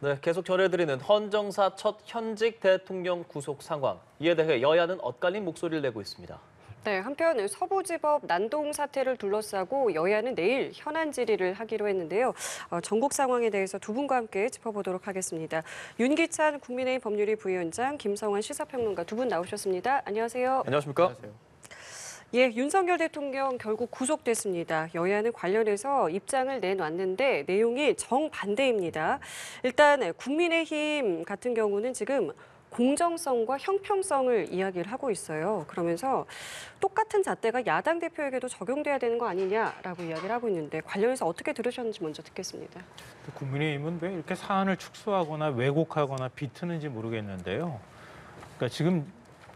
네, 계속 전해드리는 헌정사 첫 현직 대통령 구속 상황. 이에 대해 여야는 엇갈린 목소리를 내고 있습니다. 네, 한편 서부지법 난동 사태를 둘러싸고 여야는 내일 현안 질의를 하기로 했는데요. 전국 상황에 대해서 두 분과 함께 짚어보도록 하겠습니다. 윤기찬 국민의힘 법률위 부위원장, 김성환 시사평론가 두 분 나오셨습니다. 안녕하세요. 안녕하십니까? 안녕하세요. 예, 윤석열 대통령 결국 구속됐습니다. 여야는 관련해서 입장을 내놨는데 내용이 정반대입니다. 일단 국민의힘 같은 경우는 지금 공정성과 형평성을 이야기를 하고 있어요. 그러면서 똑같은 잣대가 야당 대표에게도 적용돼야 되는 거 아니냐라고 이야기를 하고 있는데 관련해서 어떻게 들으셨는지 먼저 듣겠습니다. 국민의힘은 왜 이렇게 사안을 축소하거나 왜곡하거나 비트는지 모르겠는데요. 그러니까 지금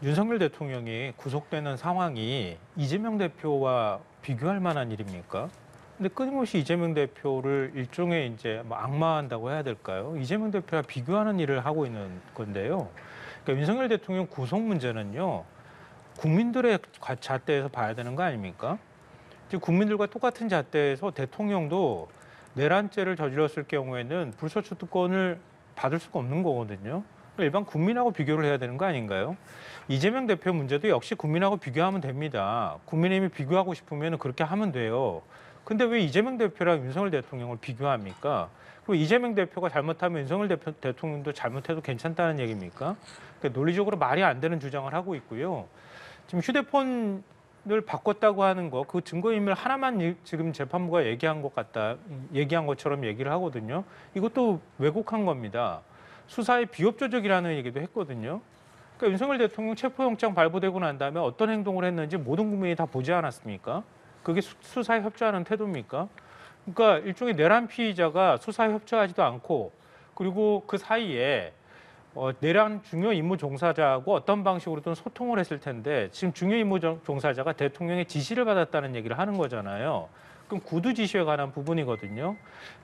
윤석열 대통령이 구속되는 상황이 이재명 대표와 비교할 만한 일입니까? 근데 끊임없이 이재명 대표를 일종의 이제 뭐 악마한다고 해야 될까요? 이재명 대표와 비교하는 일을 하고 있는 건데요. 그러니까 윤석열 대통령 구속 문제는요, 국민들의 잣대에서 봐야 되는 거 아닙니까? 지금 국민들과 똑같은 잣대에서 대통령도 내란죄를 저질렀을 경우에는 불소추 특권을 받을 수가 없는 거거든요. 일반 국민하고 비교를 해야 되는 거 아닌가요? 이재명 대표 문제도 역시 국민하고 비교하면 됩니다. 국민의힘이 비교하고 싶으면 그렇게 하면 돼요. 근데 왜 이재명 대표랑 윤석열 대통령을 비교합니까? 그리고 이재명 대표가 잘못하면 윤석열 대통령도 잘못해도 괜찮다는 얘기입니까? 그러니까 논리적으로 말이 안 되는 주장을 하고 있고요. 지금 휴대폰을 바꿨다고 하는 거, 그 증거인멸 하나만 지금 재판부가 얘기한 것처럼 얘기를 하거든요. 이것도 왜곡한 겁니다. 수사의 비협조적이라는 얘기도 했거든요. 그러니까 윤석열 대통령 체포영장 발부되고 난 다음에 어떤 행동을 했는지 모든 국민이 다 보지 않았습니까? 그게 수사에 협조하는 태도입니까? 그러니까 일종의 내란 피의자가 수사에 협조하지도 않고 그리고 그 사이에 내란 중요 임무 종사자하고 어떤 방식으로든 소통을 했을 텐데 지금 중요 임무 종사자가 대통령의 지시를 받았다는 얘기를 하는 거잖아요. 그럼 구두 지시에 관한 부분이거든요.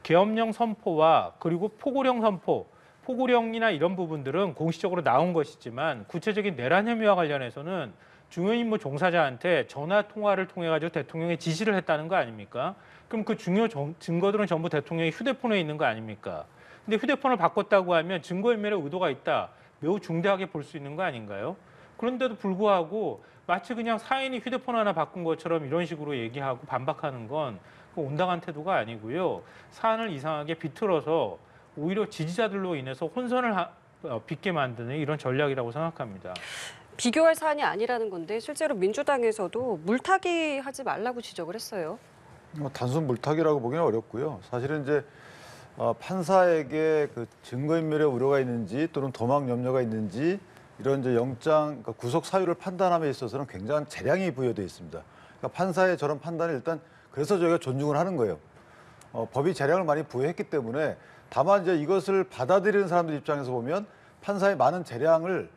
계엄령 선포와 그리고 포고령 선포, 포고령이나 이런 부분들은 공식적으로 나온 것이지만 구체적인 내란 혐의와 관련해서는 중요 임무 종사자한테 전화 통화를 통해 가지고 대통령의 지시를 했다는 거 아닙니까? 그럼 그 중요 증거들은 전부 대통령의 휴대폰에 있는 거 아닙니까? 근데 휴대폰을 바꿨다고 하면 증거인멸의 의도가 있다. 매우 중대하게 볼 수 있는 거 아닌가요? 그런데도 불구하고 마치 그냥 사인이 휴대폰 하나 바꾼 것처럼 이런 식으로 얘기하고 반박하는 건 온당한 태도가 아니고요. 사안을 이상하게 비틀어서 오히려 지지자들로 인해서 혼선을 빚게 만드는 이런 전략이라고 생각합니다. 비교할 사안이 아니라는 건데 실제로 민주당에서도 물타기 하지 말라고 지적을 했어요. 단순 물타기라고 보기는 어렵고요. 사실은 이제 판사에게 그 증거인멸의 우려가 있는지 또는 도망 염려가 있는지 이런 이제 영장 그러니까 구속 사유를 판단함에 있어서는 굉장한 재량이 부여되어 있습니다. 그러니까 판사의 저런 판단을 일단 그래서 저희가 존중을 하는 거예요. 법이 재량을 많이 부여했기 때문에 다만 이제 이것을 받아들이는 사람들 입장에서 보면 판사의 많은 재량을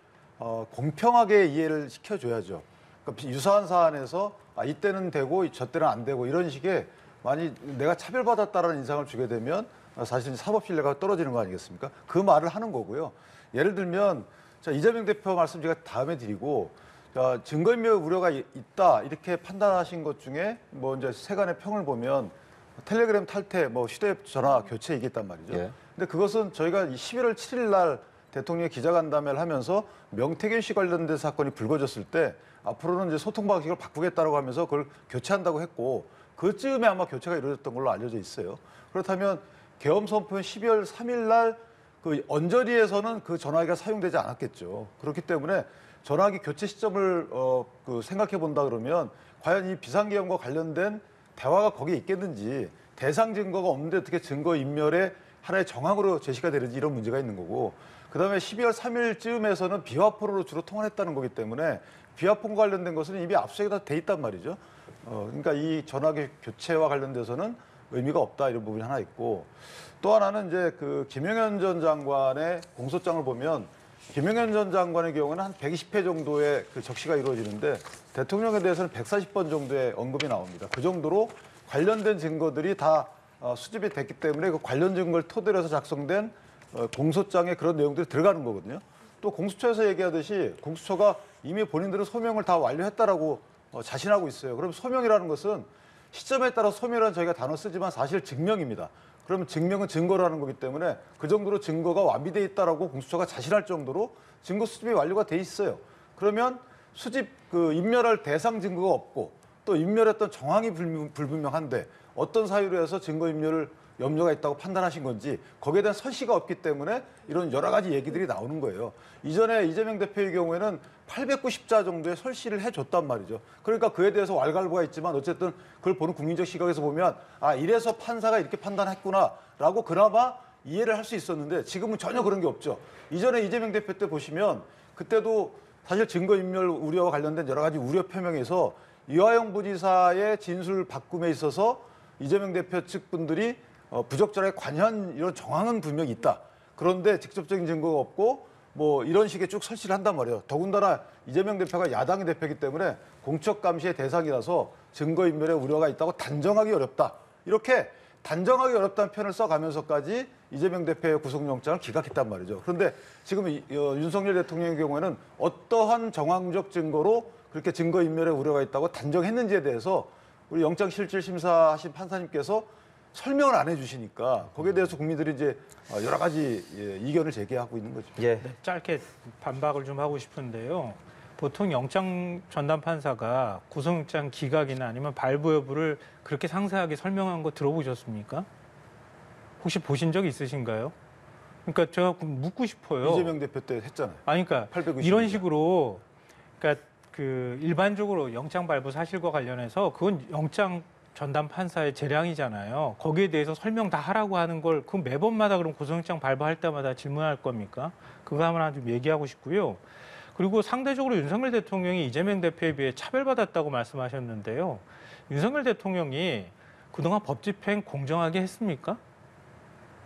공평하게 이해를 시켜줘야죠. 그러니까 유사한 사안에서 이때는 되고 저 때는 안 되고 이런 식의 많이 내가 차별받았다라는 인상을 주게 되면 사실 사법 신뢰가 떨어지는 거 아니겠습니까? 그 말을 하는 거고요. 예를 들면 이재명 대표 말씀 제가 다음에 드리고 증거인멸 우려가 있다 이렇게 판단하신 것 중에 뭐 이제 세간의 평을 보면 텔레그램 탈퇴, 뭐 휴대전화 교체 얘기했단 말이죠. 예. 근데 그것은 저희가 11월 7일 날 대통령이 기자간담회를 하면서 명태균 씨 관련된 사건이 불거졌을 때 앞으로는 이제 소통 방식을 바꾸겠다고 하면서 그걸 교체한다고 했고 그쯤에 아마 교체가 이루어졌던 걸로 알려져 있어요. 그렇다면 계엄 선포는 12월 3일 날 그 언저리에서는 그 전화기가 사용되지 않았겠죠. 그렇기 때문에 전화기 교체 시점을 생각해 본다 그러면 과연 이 비상계엄과 관련된 대화가 거기에 있겠는지 대상 증거가 없는데 어떻게 증거인멸의 하나의 정황으로 제시가 되는지 이런 문제가 있는 거고 그다음에 12월 3일쯤에서는 비화폰으로 주로 통화했다는 거기 때문에 비화폰과 관련된 것은 이미 압수수색이 다 돼 있단 말이죠. 그러니까 이 전화기 교체와 관련돼서는 의미가 없다 이런 부분이 하나 있고 또 하나는 이제 그 김영현 전 장관의 공소장을 보면 김영현 전 장관의 경우는 한 120회 정도의 그 적시가 이루어지는데 대통령에 대해서는 140번 정도의 언급이 나옵니다. 그 정도로 관련된 증거들이 다 수집이 됐기 때문에 그 관련 증거를 토대로 해서 작성된 공소장에 그런 내용들이 들어가는 거거든요. 또 공수처에서 얘기하듯이 공수처가 이미 본인들은 소명을 다 완료했다라고 자신하고 있어요. 그럼 소명이라는 것은 시점에 따라 소명이라는 저희가 단어 쓰지만 사실 증명입니다. 그러면 증명은 증거라는 거기 때문에 그 정도로 증거가 완비돼 있다라고 공수처가 자신할 정도로 증거 수집이 완료가 돼 있어요. 그러면 수집 인멸할 대상 증거가 없고 또 인멸했던 정황이 불분명한데 어떤 사유로 해서 증거 인멸을 염려가 있다고 판단하신 건지 거기에 대한 설시가 없기 때문에 이런 여러 가지 얘기들이 나오는 거예요. 이전에 이재명 대표의 경우에는 890자 정도의 설시를 해줬단 말이죠. 그러니까 그에 대해서 왈가왈부가 있지만 어쨌든 그걸 보는 국민적 시각에서 보면 아 이래서 판사가 이렇게 판단했구나라고 그나마 이해를 할 수 있었는데 지금은 전혀 그런 게 없죠. 이전에 이재명 대표 때 보시면 그때도 사실 증거인멸 우려와 관련된 여러 가지 우려 표명에서 이화영 부지사의 진술 바꿈에 있어서 이재명 대표 측 분들이 부적절하게 관여한 이런 정황은 분명히 있다. 그런데 직접적인 증거가 없고 뭐 이런 식의 쭉 설치를 한단 말이에요. 더군다나 이재명 대표가 야당의 대표이기 때문에 공적 감시의 대상이라서 증거인멸의 우려가 있다고 단정하기 어렵다. 이렇게 단정하기 어렵다는 표현을 써가면서까지 이재명 대표의 구속영장을 기각했단 말이죠. 그런데 지금 윤석열 대통령의 경우에는 어떠한 정황적 증거로 그렇게 증거인멸의 우려가 있다고 단정했는지에 대해서 우리 영장실질심사하신 판사님께서 설명을 안 해주시니까 거기에 대해서 국민들이 이제 여러 가지 이견을 제기하고 있는 거죠. 예. 네, 짧게 반박을 좀 하고 싶은데요. 보통 영장 전담 판사가 구속영장 기각이나 아니면 발부 여부를 그렇게 상세하게 설명한 거 들어보셨습니까? 혹시 보신 적 있으신가요? 그러니까 제가 묻고 싶어요. 이재명 대표 때 했잖아요. 아니, 그러니까 890 이런 식으로 그러니까 그 일반적으로 영장 발부 사실과 관련해서 그건 영장 전담 판사의 재량이잖아요. 거기에 대해서 설명 다 하라고 하는 걸 그럼 매번마다 그럼 구속영장 발부할 때마다 질문할 겁니까? 그거 하나 좀 얘기하고 싶고요. 그리고 상대적으로 윤석열 대통령이 이재명 대표에 비해 차별받았다고 말씀하셨는데요. 윤석열 대통령이 그동안 법 집행 공정하게 했습니까?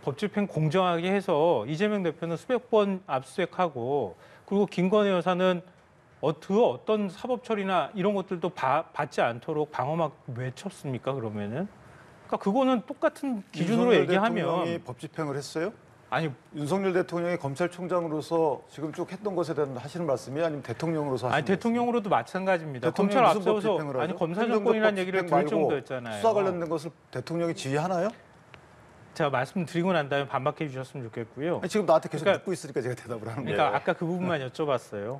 법 집행 공정하게 해서 이재명 대표는 수백 번 압수수색하고 그리고 김건희 여사는 어떤 사법 처리나 이런 것들도 받지 않도록 방어막 왜 쳤습니까? 그러면은 그러니까 그거는 똑같은 기준으로 얘기하면 대통령이 법 집행을 했어요? 아니 윤석열 대통령이 검찰총장으로서 지금 쭉 했던 것에 대한 하시는 말씀이 아니면 대통령으로서 하시는 아니 대통령으로도 마찬가집니다. 대통령이 검찰 무슨 법 앞세워서 집행을 하죠? 아니 검사 정권이라는 얘기를 집행 들을 말고 정도였잖아요. 수사 관련된 것을 대통령이 지휘하나요? 제가 말씀드리고 난 다음에 반박해 주셨으면 좋겠고요. 아니, 지금 나한테 계속 그러니까- 묻고 있으니까 제가 대답을 하는 거예요. 그러니까 아까 그 부분만 여쭤봤어요.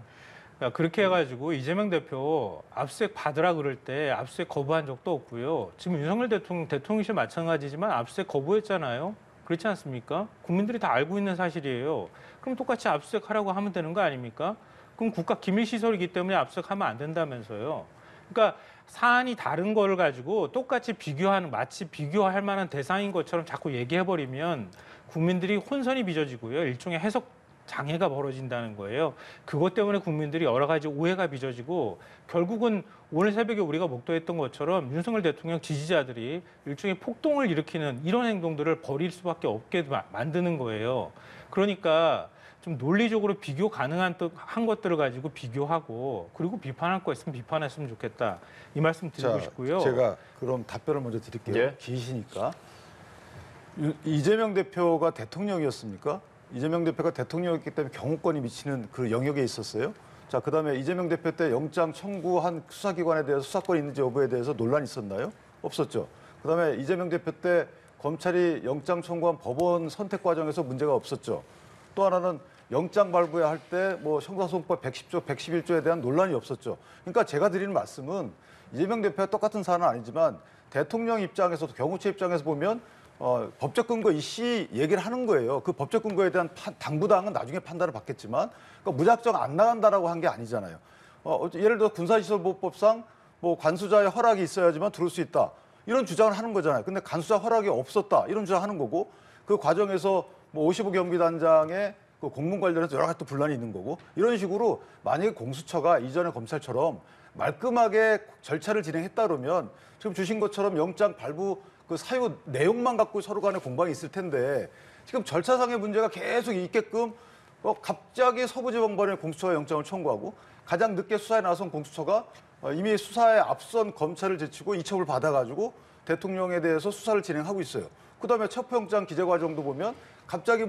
그러니까 그렇게 해가지고 이재명 대표 압수수색 받으라 그럴 때 압수수색 거부한 적도 없고요. 지금 윤석열 대통령실 마찬가지지만 압수수색 거부했잖아요. 그렇지 않습니까? 국민들이 다 알고 있는 사실이에요. 그럼 똑같이 압수수색하라고 하면 되는 거 아닙니까? 그럼 국가 기밀시설이기 때문에 압수수색하면 안 된다면서요. 그러니까 사안이 다른 거를 가지고 똑같이 비교하는 마치 비교할 만한 대상인 것처럼 자꾸 얘기해버리면 국민들이 혼선이 빚어지고요. 일종의 해석 장애가 벌어진다는 거예요. 그것 때문에 국민들이 여러 가지 오해가 빚어지고 결국은 오늘 새벽에 우리가 목도했던 것처럼 윤석열 대통령 지지자들이 일종의 폭동을 일으키는 이런 행동들을 벌일 수밖에 없게 만드는 거예요. 그러니까 좀 논리적으로 비교 가능한 한 것들을 가지고 비교하고 그리고 비판할 거 있으면 비판했으면 좋겠다. 이 말씀 드리고 싶고요. 제가 그럼 답변을 먼저 드릴게요. 예. 기시니까. 이재명 대표가 대통령이었습니까? 이재명 대표가 대통령이었기 때문에 경호권이 미치는 그 영역에 있었어요. 자, 그다음에 이재명 대표 때 영장 청구한 수사기관에 대해서 수사권이 있는지 여부에 대해서 논란이 있었나요? 없었죠. 그다음에 이재명 대표 때 검찰이 영장 청구한 법원 선택 과정에서 문제가 없었죠. 또 하나는 영장 발부해야 할 때 뭐 형사소송법 110조, 111조에 대한 논란이 없었죠. 그러니까 제가 드리는 말씀은 이재명 대표와 똑같은 사안은 아니지만 대통령 입장에서도 경호처 입장에서 보면 법적 근거 이씨 얘기를 하는 거예요. 그 법적 근거에 대한 당부당은 나중에 판단을 받겠지만 그러니까 무작정 안 나간다라고 한 게 아니잖아요. 예를 들어 군사시설보호법상 뭐 관수자의 허락이 있어야지만 들어올 수 있다. 이런 주장을 하는 거잖아요. 근데 간수자 허락이 없었다. 이런 주장하는 거고 그 과정에서 뭐 55 경비단장의 그 공문 관련해서 여러 가지 또 분란이 있는 거고 이런 식으로 만약에 공수처가 이전의 검찰처럼 말끔하게 절차를 진행했다 그러면 지금 주신 것처럼 영장 발부 그 사유 내용만 갖고 서로 간에 공방이 있을 텐데 지금 절차상의 문제가 계속 있게끔 갑자기 서부지방법원에 공수처가 영장을 청구하고 가장 늦게 수사에 나선 공수처가 이미 수사에 앞선 검찰을 제치고 이첩을 받아가지고 대통령에 대해서 수사를 진행하고 있어요. 그다음에 첩보영장 기재 과정도 보면 갑자기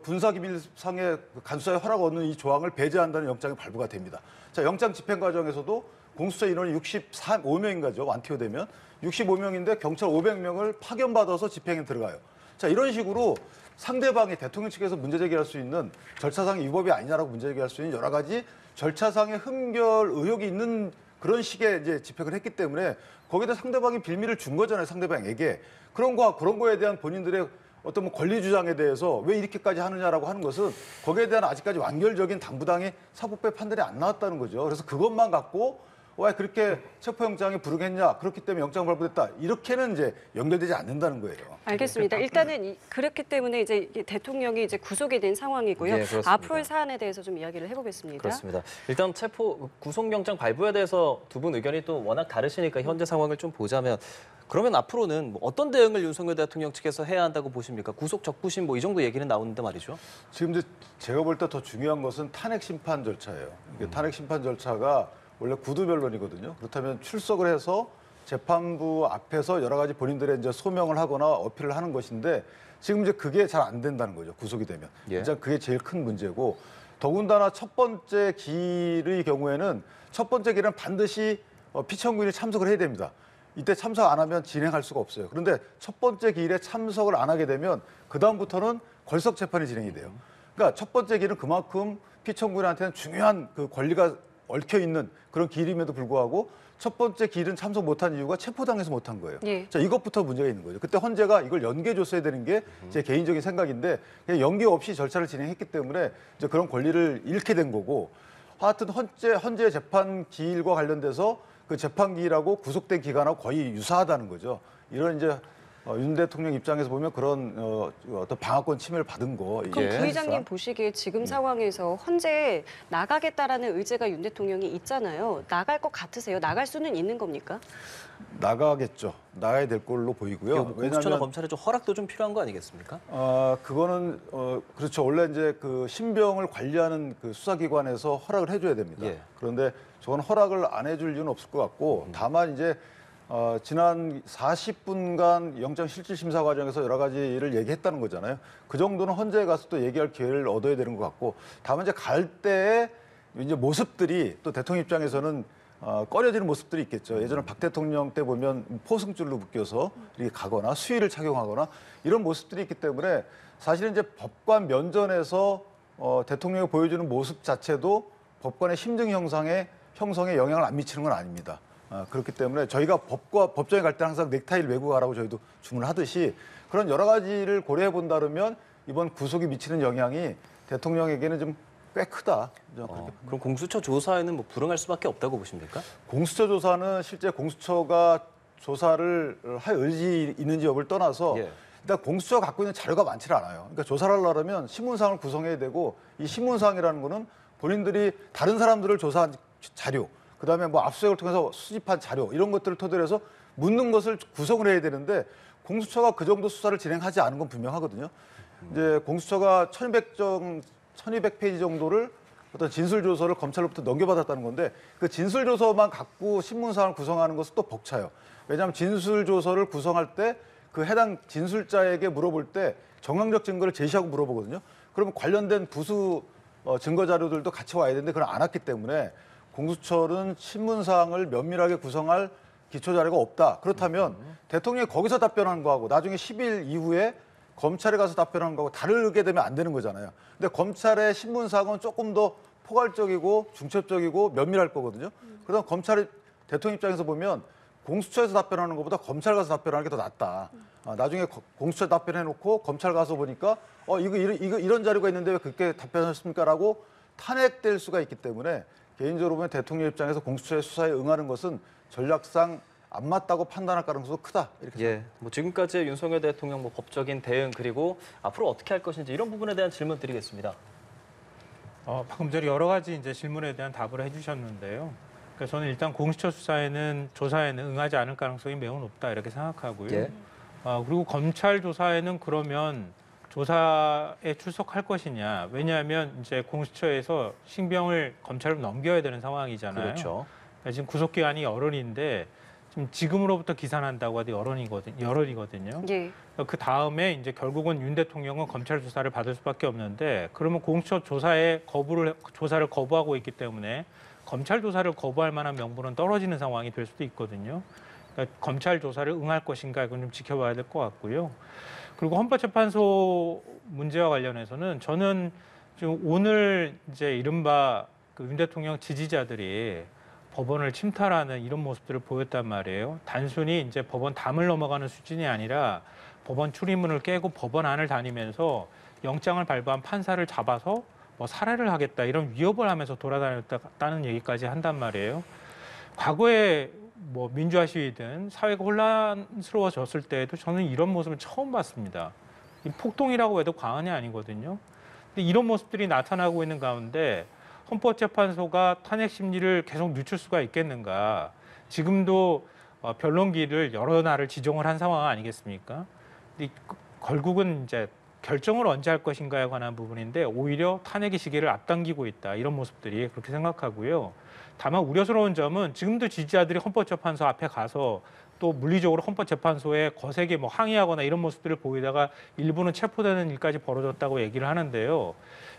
군사기밀상의 간수사의 허락 얻는 이 조항을 배제한다는 영장이 발부가 됩니다. 자, 영장 집행 과정에서도 공수처 인원이 65명인가죠. 완투되면 65명인데 경찰 500명을 파견받아서 집행에 들어가요. 자, 이런 식으로 상대방이 대통령 측에서 문제 제기할 수 있는 절차상의 위법이 아니냐라고 문제 제기할 수 있는 여러 가지 절차상의 흠결 의혹이 있는 그런 식의 이제 집행을 했기 때문에 거기다 상대방이 빌미를 준 거잖아요. 상대방에게. 그런 거에 대한 본인들의 어떤 뭐 권리 주장에 대해서 왜 이렇게까지 하느냐라고 하는 것은 거기에 대한 아직까지 완결적인 당부당의 사법부의 판단이 안 나왔다는 거죠. 그래서 그것만 갖고 왜 그렇게 체포영장에 부르겠냐, 그렇기 때문에 영장 발부됐다, 이렇게는 이제 연결되지 않는다는 거예요. 알겠습니다. 일단은 그렇기 때문에 이제 대통령이 이제 구속이 된 상황이고요. 네, 그렇습니다. 앞으로의 사안에 대해서 좀 이야기를 해보겠습니다. 그렇습니다. 일단 구속영장 발부에 대해서 두 분 의견이 또 워낙 다르시니까 현재 상황을 좀 보자면 그러면 앞으로는 뭐 어떤 대응을 윤석열 대통령 측에서 해야 한다고 보십니까? 구속 적부심 뭐 이 정도 얘기는 나오는데 말이죠. 지금 이제 제가 볼 때 더 중요한 것은 탄핵 심판 절차예요. 이게 탄핵 심판 절차가 원래 구두변론이거든요. 그렇다면 출석을 해서 재판부 앞에서 여러 가지 본인들의 이제 소명을 하거나 어필을 하는 것인데 지금 이제 그게 잘 안 된다는 거죠. 구속이 되면. 예. 진짜 그게 제일 큰 문제고 더군다나 첫 번째 기일의 경우에는 첫 번째 기일은 반드시 피청구인이 참석을 해야 됩니다. 이때 참석 안 하면 진행할 수가 없어요. 그런데 첫 번째 기일에 참석을 안 하게 되면 그다음부터는 걸석 재판이 진행이 돼요. 그러니까 첫 번째 기일은 그만큼 피청구인한테는 중요한 그 권리가 얽혀 있는 그런 기일임에도 불구하고 첫 번째 기일은 참석 못한 이유가 체포당해서 못한 거예요. 예. 자, 이것부터 문제가 있는 거죠. 그때 헌재가 이걸 연계해줬어야 되는 게 제 개인적인 생각인데 그냥 연계 없이 절차를 진행했기 때문에 이제 그런 권리를 잃게 된 거고 하여튼 헌재 재판 기일과 관련돼서 그 재판 기일하고 구속된 기간하고 거의 유사하다는 거죠. 이런 이제 윤 대통령 입장에서 보면 그런 어떤 방어권 침해를 받은 거. 그럼 예. 부의장님 보시기에 지금 상황에서 헌재에 나가겠다라는 의제가 윤 대통령이 있잖아요. 나갈 것 같으세요? 나갈 수는 있는 겁니까? 나가겠죠. 나가야 될 걸로 보이고요. 이거 뭐 공수처나 검찰의 좀 허락도 좀 필요한 거 아니겠습니까? 그거는 그렇죠. 원래 이제 그 신병을 관리하는 그 수사기관에서 허락을 해줘야 됩니다. 예. 그런데 저건 허락을 안 해줄 이유는 없을 것 같고 다만 이제 지난 40분간 영장 실질 심사 과정에서 여러 가지를 얘기했다는 거잖아요. 그 정도는 헌재에 가서 또 얘기할 기회를 얻어야 되는 것 같고 다만 이제 갈 때에 이제 모습들이 또 대통령 입장에서는 꺼려지는 모습들이 있겠죠. 예전에 박 대통령 때 보면 포승줄로 묶여서 이렇게 가거나 수의를 착용하거나 이런 모습들이 있기 때문에 사실은 이제 법관 면전에서 대통령이 보여주는 모습 자체도 법관의 심증 형성에 영향을 안 미치는 건 아닙니다. 그렇기 때문에 저희가 법정에 갈 때 항상 넥타이를 메고 가라고 저희도 주문하듯이 그런 여러 가지를 고려해 본다면 이번 구속이 미치는 영향이 대통령에게는 좀 꽤 크다. 그럼 공수처 조사에는 뭐 불응할 수밖에 없다고 보십니까? 공수처 조사는 실제 공수처가 조사를 할 의지 있는지 여부를 떠나서 예. 일단 공수처가 갖고 있는 자료가 많지 않아요. 그러니까 조사를 하려면 신문사항을 구성해야 되고 이 신문사항이라는 거는 본인들이 다른 사람들을 조사한 자료, 그다음에 뭐 압수수색을 통해서 수집한 자료 이런 것들을 토대로 해서 묻는 것을 구성을 해야 되는데 공수처가 그 정도 수사를 진행하지 않은 건 분명하거든요. 이제 공수처가 1200페이지 정도를 어떤 진술조서를 검찰로부터 넘겨받았다는 건데 그 진술조서만 갖고 신문사항을 구성하는 것은 또 벅차요. 왜냐하면 진술조서를 구성할 때 그 해당 진술자에게 물어볼 때 정황적 증거를 제시하고 물어보거든요. 그러면 관련된 부수 증거 자료들도 같이 와야 되는데 그걸 안 왔기 때문에 공수처는 신문사항을 면밀하게 구성할 기초 자료가 없다. 그렇다면 대통령이 거기서 답변한 거하고 나중에 10일 이후에 검찰에 가서 답변한 거하고 다르게 되면 안 되는 거잖아요. 근데 검찰의 신문사항은 조금 더 포괄적이고 중첩적이고 면밀할 거거든요. 그래서 검찰이 대통령 입장에서 보면 공수처에서 답변하는 것보다 검찰 가서 답변하는 게 더 낫다. 나중에 공수처 답변해놓고 검찰 가서 보니까 이런 자료가 있는데 왜 그렇게 답변하셨습니까?라고 탄핵될 수가 있기 때문에 개인적으로 보면 대통령 입장에서 공수처의 수사에 응하는 것은 전략상 안 맞다고 판단할 가능성도 크다. 이렇게 예, 뭐 지금까지의 윤석열 대통령 뭐 법적인 대응 그리고 앞으로 어떻게 할 것인지 이런 부분에 대한 질문 드리겠습니다. 방금 전에 여러 가지 이제 질문에 대한 답을 해주셨는데요. 그래서 저는 일단 공수처 조사에는 응하지 않을 가능성이 매우 높다 이렇게 생각하고요. 예. 그리고 검찰 조사에는 그러면 조사에 출석할 것이냐? 왜냐하면 이제 공수처에서 신병을 검찰로 넘겨야 되는 상황이잖아요. 그렇죠. 지금 구속 기간이 열흘인데 지금으로부터 기산한다고 하도 열흘이거든요. 예. 그 다음에 이제 결국은 윤 대통령은 검찰 조사를 받을 수밖에 없는데 그러면 공수처 조사를 거부하고 있기 때문에 검찰 조사를 거부할 만한 명분은 떨어지는 상황이 될 수도 있거든요. 그러니까 검찰 조사를 응할 것인가 이건 좀 지켜봐야 될 것 같고요. 그리고 헌법재판소 문제와 관련해서는 저는 지금 오늘 이제 이른바 그 윤 대통령 지지자들이 법원을 침탈하는 이런 모습들을 보였단 말이에요. 단순히 이제 법원 담을 넘어가는 수준이 아니라 법원 출입문을 깨고 법원 안을 다니면서 영장을 발부한 판사를 잡아서 뭐 살해를 하겠다 이런 위협을 하면서 돌아다녔다는 얘기까지 한단 말이에요. 과거에 뭐 민주화 시위든 사회가 혼란스러워졌을 때에도 저는 이런 모습을 처음 봤습니다. 이 폭동이라고 해도 과언이 아니거든요. 근데 이런 모습들이 나타나고 있는 가운데 헌법재판소가 탄핵 심리를 계속 늦출 수가 있겠는가? 지금도 변론기를 여러 날을 지정을 한 상황 아니겠습니까? 근데 결국은 이제 결정을 언제 할 것인가에 관한 부분인데 오히려 탄핵의 시기를 앞당기고 있다. 이런 모습들이 그렇게 생각하고요. 다만 우려스러운 점은 지금도 지지자들이 헌법재판소 앞에 가서 또 물리적으로 헌법재판소에 거세게 뭐 항의하거나 이런 모습들을 보이다가 일부는 체포되는 일까지 벌어졌다고 얘기를 하는데요.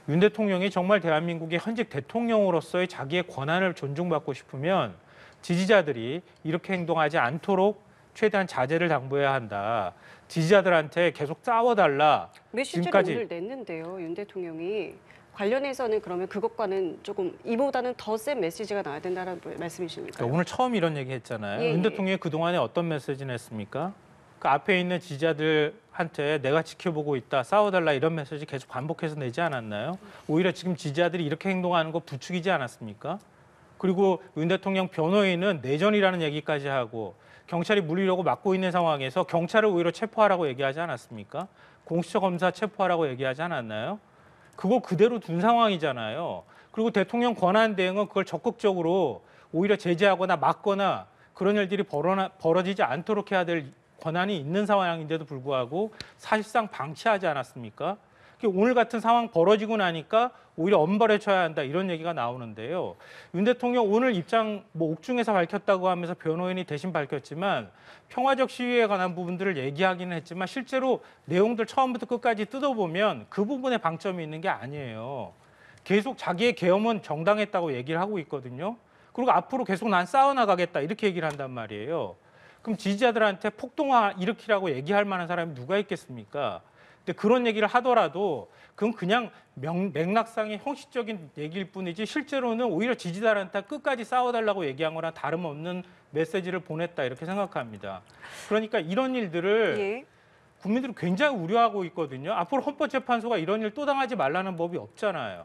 윤 대통령이 정말 대한민국의 현직 대통령으로서의 자기의 권한을 존중받고 싶으면 지지자들이 이렇게 행동하지 않도록 최대한 자제를 당부해야 한다. 지지자들한테 계속 싸워달라. 메시지를 지금까지 오늘 냈는데요. 윤 대통령이 관련해서는 그러면 그것과는 조금 이보다는 더 센 메시지가 나와야 된다는 말씀이십니까? 그러니까 오늘 처음 이런 얘기 했잖아요. 예, 윤 예. 대통령이 그동안에 어떤 메시지 냈습니까? 그 앞에 있는 지지자들한테 내가 지켜보고 있다, 싸워달라 이런 메시지 계속 반복해서 내지 않았나요? 오히려 지금 지지자들이 이렇게 행동하는 거 부추기지 않았습니까? 그리고 윤 대통령 변호인은 내전이라는 얘기까지 하고 경찰이 물리려고 막고 있는 상황에서 경찰을 오히려 체포하라고 얘기하지 않았습니까? 공수처 검사 체포하라고 얘기하지 않았나요? 그거 그대로 둔 상황이잖아요. 그리고 대통령 권한 대행은 그걸 적극적으로 오히려 제재하거나 막거나 그런 일들이 벌어지지 않도록 해야 될 권한이 있는 상황인데도 불구하고 사실상 방치하지 않았습니까? 오늘 같은 상황 벌어지고 나니까 오히려 엄벌해 쳐야 한다 이런 얘기가 나오는데요. 윤 대통령 오늘 입장 뭐 옥중에서 밝혔다고 하면서 변호인이 대신 밝혔지만 평화적 시위에 관한 부분들을 얘기하기는 했지만 실제로 내용들 처음부터 끝까지 뜯어보면 그 부분에 방점이 있는 게 아니에요. 계속 자기의 계엄은 정당했다고 얘기를 하고 있거든요. 그리고 앞으로 계속 난 싸워나가겠다 이렇게 얘기를 한단 말이에요. 그럼 지지자들한테 폭동화 일으키라고 얘기할 만한 사람이 누가 있겠습니까? 근데 그런 얘기를 하더라도 그건 그냥 맥락상의 형식적인 얘기일 뿐이지 실제로는 오히려 지지자들한테 끝까지 싸워달라고 얘기한 거랑 다름없는 메시지를 보냈다 이렇게 생각합니다. 그러니까 이런 일들을 예. 국민들이 굉장히 우려하고 있거든요. 앞으로 헌법재판소가 이런 일 또 당하지 말라는 법이 없잖아요.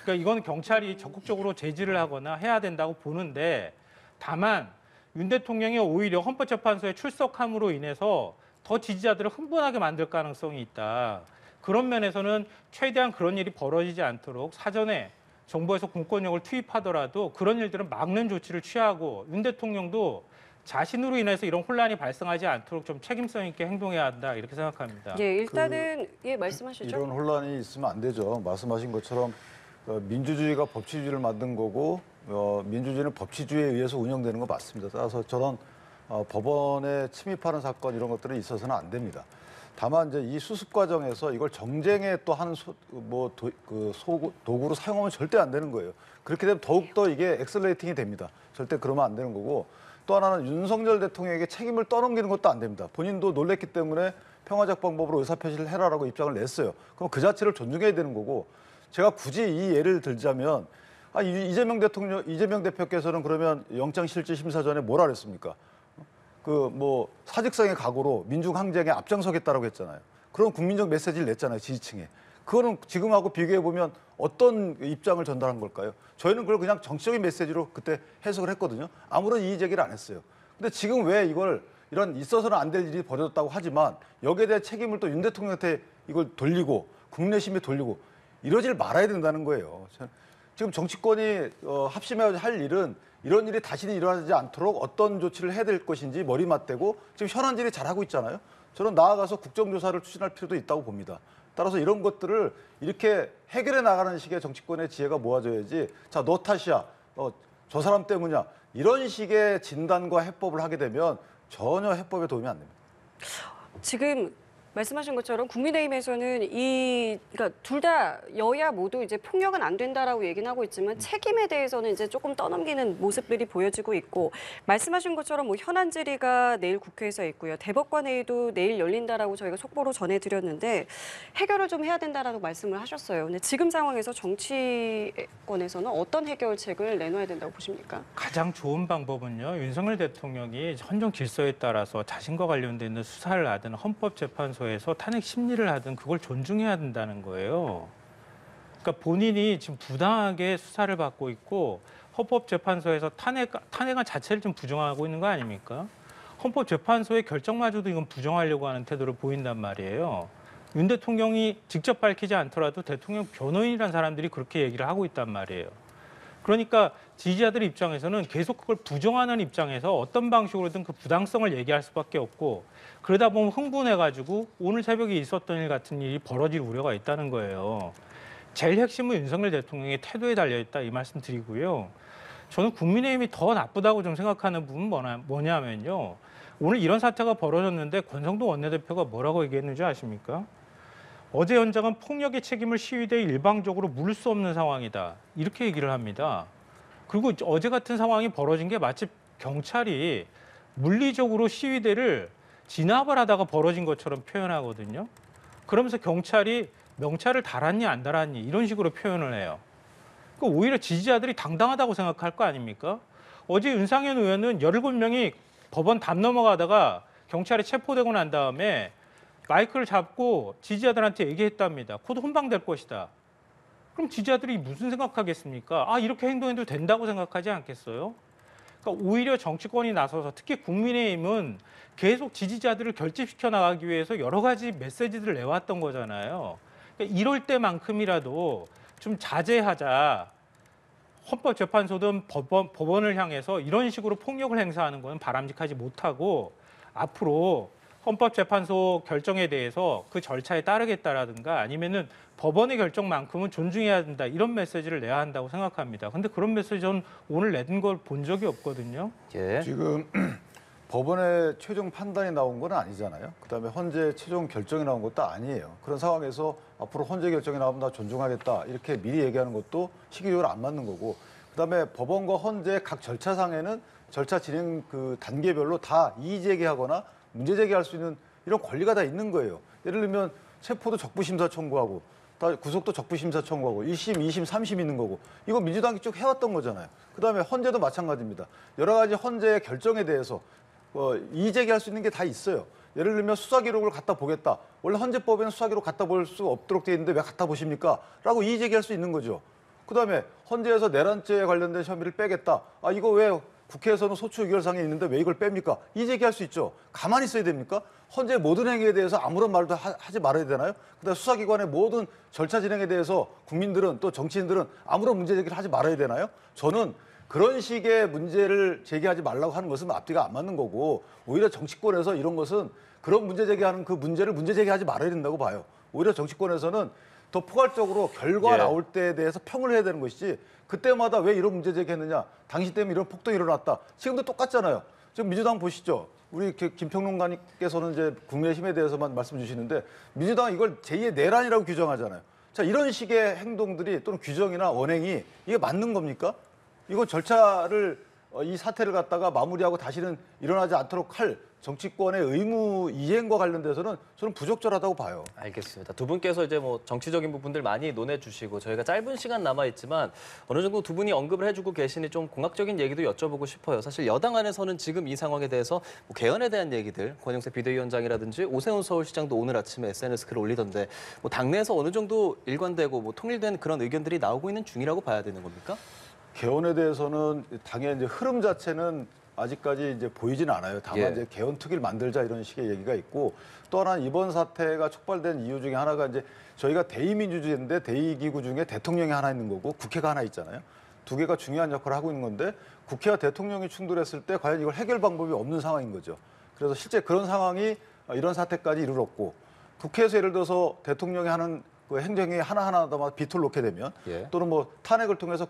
그러니까 이건 경찰이 적극적으로 제지를 하거나 해야 된다고 보는데 다만 윤 대통령이 오히려 헌법재판소에 출석함으로 인해서 더 지지자들을 흥분하게 만들 가능성이 있다. 그런 면에서는 최대한 그런 일이 벌어지지 않도록 사전에 정부에서 공권력을 투입하더라도 그런 일들은 막는 조치를 취하고 윤 대통령도 자신으로 인해서 이런 혼란이 발생하지 않도록 좀 책임성 있게 행동해야 한다 이렇게 생각합니다. 예, 일단은 예 말씀하시죠. 이런 혼란이 있으면 안 되죠. 말씀하신 것처럼 민주주의가 법치주의를 만든 거고 민주주의는 법치주의에 의해서 운영되는 거 맞습니다. 따라서 저런 법원에 침입하는 사건 이런 것들은 있어서는 안 됩니다. 다만 이제 이 수습 과정에서 이걸 정쟁에 또 하는 도구로 사용하면 절대 안 되는 거예요. 그렇게 되면 더욱더 이게 엑셀레이팅이 됩니다. 절대 그러면 안 되는 거고 또 하나는 윤석열 대통령에게 책임을 떠넘기는 것도 안 됩니다. 본인도 놀랬기 때문에 평화적 방법으로 의사표시를 해라라고 입장을 냈어요. 그럼 그 자체를 존중해야 되는 거고 제가 굳이 이 예를 들자면 이재명 대표께서는 그러면 영장실질심사 전에 뭐라 그랬습니까? 사직성의 각오로 민중 항쟁에 앞장서겠다라고 했잖아요. 그런 국민적 메시지를 냈잖아요, 지지층에. 그거는 지금하고 비교해 보면 어떤 입장을 전달한 걸까요? 저희는 그걸 그냥 정치적인 메시지로 그때 해석을 했거든요. 아무런 이의 제기를 안 했어요. 근데 지금 왜 이런 있어서는 안 될 일이 벌어졌다고 하지만 여기에 대한 책임을 또 윤 대통령한테 이걸 돌리고 국내심에 돌리고 이러질 말아야 된다는 거예요. 지금 정치권이 합심해야 할 일은 이런 일이 다시는 일어나지 않도록 어떤 조치를 해야 될 것인지 머리 맞대고 지금 현안질이 잘하고 있잖아요. 저는 나아가서 국정조사를 추진할 필요도 있다고 봅니다. 따라서 이런 것들을 이렇게 해결해 나가는 식의 정치권의 지혜가 모아져야지 자, 너 탓이야. 저 사람 때문이야. 이런 식의 진단과 해법을 하게 되면 전혀 해법에 도움이 안 됩니다. 지금 말씀하신 것처럼 국민의힘에서는 그러니까 둘 다 여야 모두 이제 폭력은 안 된다라고 얘기는 하고 있지만 책임에 대해서는 이제 조금 떠넘기는 모습들이 보여지고 있고 말씀하신 것처럼 뭐 현안 질의가 내일 국회에서 있고요. 대법관 회의도 내일 열린다라고 저희가 속보로 전해드렸는데 해결을 좀 해야 된다라고 말씀을 하셨어요. 근데 지금 상황에서 정치권에서는 어떤 해결책을 내놓아야 된다고 보십니까? 가장 좋은 방법은요. 윤석열 대통령이 헌정 질서에 따라서 자신과 관련된 수사를 하든 헌법재판소에서 탄핵 심리를 하든 그걸 존중해야 된다는 거예요. 그러니까 본인이 지금 부당하게 수사를 받고 있고 헌법재판소에서 탄핵안 자체를 좀 부정하고 있는 거 아닙니까? 헌법재판소의 결정마저도 이건 부정하려고 하는 태도를 보인단 말이에요. 윤 대통령이 직접 밝히지 않더라도 대통령 변호인이라는 사람들이 그렇게 얘기를 하고 있단 말이에요. 그러니까 지지자들 입장에서는 계속 그걸 부정하는 입장에서 어떤 방식으로든 그 부당성을 얘기할 수밖에 없고 그러다 보면 흥분해가지고 오늘 새벽에 있었던 일 같은 일이 벌어질 우려가 있다는 거예요. 제일 핵심은 윤석열 대통령의 태도에 달려있다 이 말씀 드리고요. 저는 국민의힘이 더 나쁘다고 좀 생각하는 부분은 뭐냐면요. 오늘 이런 사태가 벌어졌는데 권성동 원내대표가 뭐라고 얘기했는지 아십니까? 어제 현장은 폭력의 책임을 시위대에 일방적으로 물을 수 없는 상황이다. 이렇게 얘기를 합니다. 그리고 어제 같은 상황이 벌어진 게 마치 경찰이 물리적으로 시위대를 진압을 하다가 벌어진 것처럼 표현하거든요. 그러면서 경찰이 명찰을 달았니 안 달았니 이런 식으로 표현을 해요. 그러니까 오히려 지지자들이 당당하다고 생각할 거 아닙니까? 어제 윤상현 의원은 17명이 법원 담 넘어가다가 경찰에 체포되고 난 다음에 마이크를 잡고 지지자들한테 얘기했답니다. 곧 혼방될 것이다. 그럼 지지자들이 무슨 생각하겠습니까? 아, 이렇게 행동해도 된다고 생각하지 않겠어요? 그러니까 오히려 정치권이 나서서 특히 국민의힘은 계속 지지자들을 결집시켜 나가기 위해서 여러 가지 메시지들을 내왔던 거잖아요. 그러니까 이럴 때만큼이라도 좀 자제하자. 헌법재판소든 법원을 향해서 이런 식으로 폭력을 행사하는 건 바람직하지 못하고 앞으로 헌법재판소 결정에 대해서 그 절차에 따르겠다라든가 아니면은 법원의 결정만큼은 존중해야 된다 이런 메시지를 내야 한다고 생각합니다. 근데 그런 메시지 저는 오늘 낸 걸 본 적이 없거든요. 예. 지금 법원의 최종 판단이 나온 건 아니잖아요. 그다음에 헌재 최종 결정이 나온 것도 아니에요. 그런 상황에서 앞으로 헌재 결정이 나오면 나 존중하겠다 이렇게 미리 얘기하는 것도 시기적으로 안 맞는 거고 그다음에 법원과 헌재 각 절차상에는 절차 진행 그 단계별로 다 이의 제기하거나 문제 제기할 수 있는 이런 권리가 다 있는 거예요. 예를 들면 체포도 적부심사 청구하고 다 구속도 적부심사 청구하고 1심, 2심, 3심 있는 거고 이거 민주당이 쭉 해왔던 거잖아요. 그다음에 헌재도 마찬가지입니다. 여러 가지 헌재의 결정에 대해서 이의 제기할 수 있는 게 다 있어요. 예를 들면 수사 기록을 갖다 보겠다. 원래 헌재법에는 수사 기록 갖다 볼 수 없도록 돼 있는데 왜 갖다 보십니까? 라고 이의 제기할 수 있는 거죠. 그다음에 헌재에서 내란죄에 관련된 혐의를 빼겠다. 아 이거 왜 국회에서는 소추 의결상에 있는데 왜 이걸 뺍니까? 이의 제기할 수 있죠. 가만히 있어야 됩니까? 헌재 모든 행위에 대해서 아무런 말도 하지 말아야 되나요? 그다음에 수사기관의 모든 절차 진행에 대해서 국민들은 또 정치인들은 아무런 문제 제기를 하지 말아야 되나요? 저는 그런 식의 문제를 제기하지 말라고 하는 것은 앞뒤가 안 맞는 거고 오히려 정치권에서 이런 것은 그런 문제 제기하는 그 문제를 문제 제기하지 말아야 된다고 봐요. 오히려 정치권에서는 더 포괄적으로 결과 예. 나올 때에 대해서 평을 해야 되는 것이지 그때마다 왜 이런 문제 제기했느냐 당신 때문에 이런 폭동이 일어났다 지금도 똑같잖아요. 지금 민주당 보시죠. 우리 김평론가님께서는 이제 국민의힘에 대해서만 말씀 주시는데 민주당은 이걸 제2의 내란이라고 규정하잖아요. 자 이런 식의 행동들이 또는 규정이나 언행이 이게 맞는 겁니까? 이거 절차를 이 사태를 갖다가 마무리하고 다시는 일어나지 않도록 할 정치권의 의무 이행과 관련돼서는 저는 부적절하다고 봐요. 알겠습니다. 두 분께서 이제 뭐 정치적인 부분들 많이 논해주시고 저희가 짧은 시간 남아 있지만 어느 정도 두 분이 언급을 해주고 계시니 좀 공학적인 얘기도 여쭤보고 싶어요. 사실 여당 안에서는 지금 이 상황에 대해서 뭐 개헌에 대한 얘기들, 권영세 비대위원장이라든지 오세훈 서울시장도 오늘 아침에 SNS 글을 올리던데 뭐 당내에서 어느 정도 일관되고 뭐 통일된 그런 의견들이 나오고 있는 중이라고 봐야 되는 겁니까? 개헌에 대해서는 당의 이제 흐름 자체는 아직까지 이제 보이지는 않아요. 다만 예. 이제 개헌 특위를 만들자 이런 식의 얘기가 있고 또 하나 이번 사태가 촉발된 이유 중에 하나가 이제 저희가 대의민주주의인데 대의기구 중에 대통령이 하나 있는 거고 국회가 하나 있잖아요. 두 개가 중요한 역할을 하고 있는 건데 국회와 대통령이 충돌했을 때 과연 이걸 해결 방법이 없는 상황인 거죠. 그래서 실제 그런 상황이 이런 사태까지 이르렀고 국회에서 예를 들어서 대통령이 하는 그 행정이 하나하나마다 비토를 놓게 되면 예. 또는 뭐 탄핵을 통해서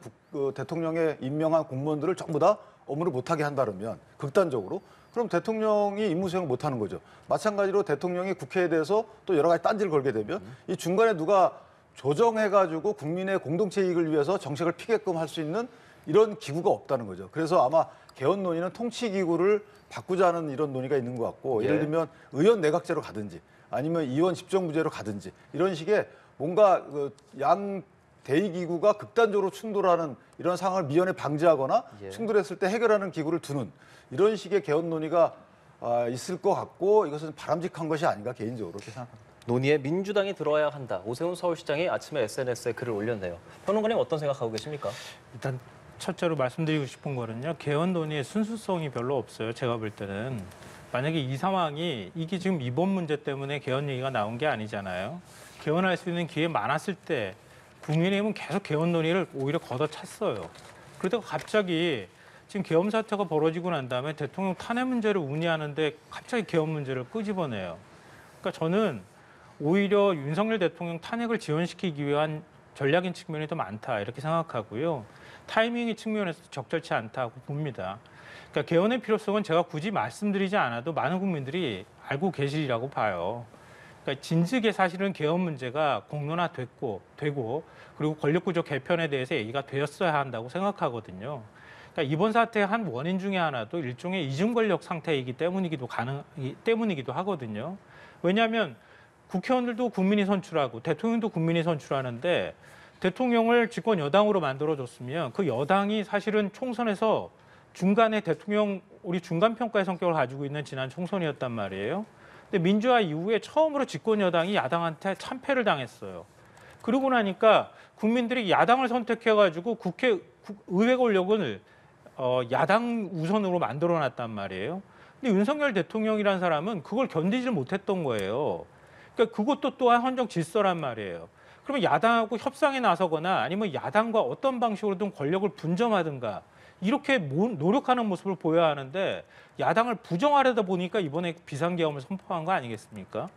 대통령의 임명한 공무원들을 전부 다 업무를 못하게 한다면 극단적으로 그럼 대통령이 임무 수행을 못하는 거죠. 마찬가지로 대통령이 국회에 대해서 또 여러 가지 딴지를 걸게 되면 이 중간에 누가 조정해가지고 국민의 공동체 이익을 위해서 정책을 피게끔 할 수 있는 이런 기구가 없다는 거죠. 그래서 아마 개헌 논의는 통치기구를 바꾸자는 이런 논의가 있는 것 같고, 예를 들면 의원 내각제로 가든지 아니면 의원 집정부제로 가든지 이런 식의 뭔가 양 대의기구가 극단적으로 충돌하는 이런 상황을 미연에 방지하거나 충돌했을 때 해결하는 기구를 두는 이런 식의 개헌 논의가 있을 것 같고, 이것은 바람직한 것이 아닌가 개인적으로 그렇게 생각합니다. 논의에 민주당이 들어와야 한다. 오세훈 서울시장이 아침에 SNS에 글을 올렸네요. 평론가님 어떤 생각하고 계십니까? 일단 첫째로 말씀드리고 싶은 거는요. 개헌 논의의 순수성이 별로 없어요. 제가 볼 때는. 만약에 이 상황이 이게 지금 이번 문제 때문에 개헌 얘기가 나온 게 아니잖아요. 개헌할 수 있는 기회 많았을 때 국민의힘은 계속 개헌 논의를 오히려 걷어찼어요. 그러다가 갑자기 지금 계엄 사태가 벌어지고 난 다음에 대통령 탄핵 문제를 운의하는데 갑자기 개헌 문제를 끄집어내요. 그러니까 저는 오히려 윤석열 대통령 탄핵을 지연시키기 위한 전략인 측면이 더 많다 이렇게 생각하고요. 타이밍의 측면에서 적절치 않다고 봅니다. 그러니까 개헌의 필요성은 제가 굳이 말씀드리지 않아도 많은 국민들이 알고 계시리라고 봐요. 그러니까 진즉에 사실은 개헌 문제가 공론화됐고 되고 그리고 권력구조 개편에 대해서 얘기가 되었어야 한다고 생각하거든요. 그러니까 이번 사태의 한 원인 중에 하나도 일종의 이중 권력 상태이기 때문이기도 하거든요. 왜냐하면 국회의원들도 국민이 선출하고 대통령도 국민이 선출하는데 대통령을 집권 여당으로 만들어줬으면 그 여당이 사실은 총선에서 중간에 대통령 우리 중간 평가의 성격을 가지고 있는 지난 총선이었단 말이에요. 근데 민주화 이후에 처음으로 집권 여당이 야당한테 참패를 당했어요. 그러고 나니까 국민들이 야당을 선택해가지고 의회 권력을 야당 우선으로 만들어놨단 말이에요. 근데 윤석열 대통령이라는 사람은 그걸 견디지 못했던 거예요. 그러니까 그것도 또한 헌정 질서란 말이에요. 그러면 야당하고 협상에 나서거나 아니면 야당과 어떤 방식으로든 권력을 분점하든가 이렇게 노력하는 모습을 보여야 하는데 야당을 부정하려다 보니까 이번에 비상계엄을 선포한 거 아니겠습니까?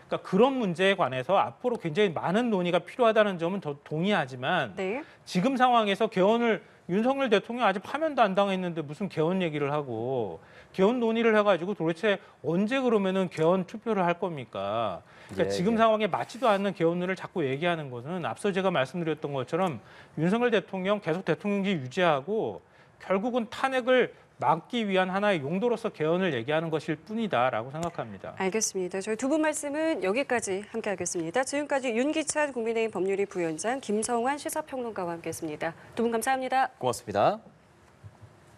그러니까 그런 문제에 관해서 앞으로 굉장히 많은 논의가 필요하다는 점은 더 동의하지만 지금 상황에서 개헌을 윤석열 대통령 아직 파면도 안 당했는데 무슨 개헌 얘기를 하고 개헌 논의를 해가지고 도대체 언제 그러면은 개헌 투표를 할 겁니까? 그러니까 지금 상황에 맞지도 않는 개헌을 자꾸 얘기하는 것은 앞서 제가 말씀드렸던 것처럼 윤석열 대통령 계속 대통령직 유지하고 결국은 탄핵을 막기 위한 하나의 용도로서 개헌을 얘기하는 것일 뿐이다라고 생각합니다. 알겠습니다. 저희 두 분 말씀은 여기까지 함께하겠습니다. 지금까지 윤기찬 국민의힘 법률위 부위원장, 김성환 시사평론가와 함께했습니다. 두 분 감사합니다. 고맙습니다.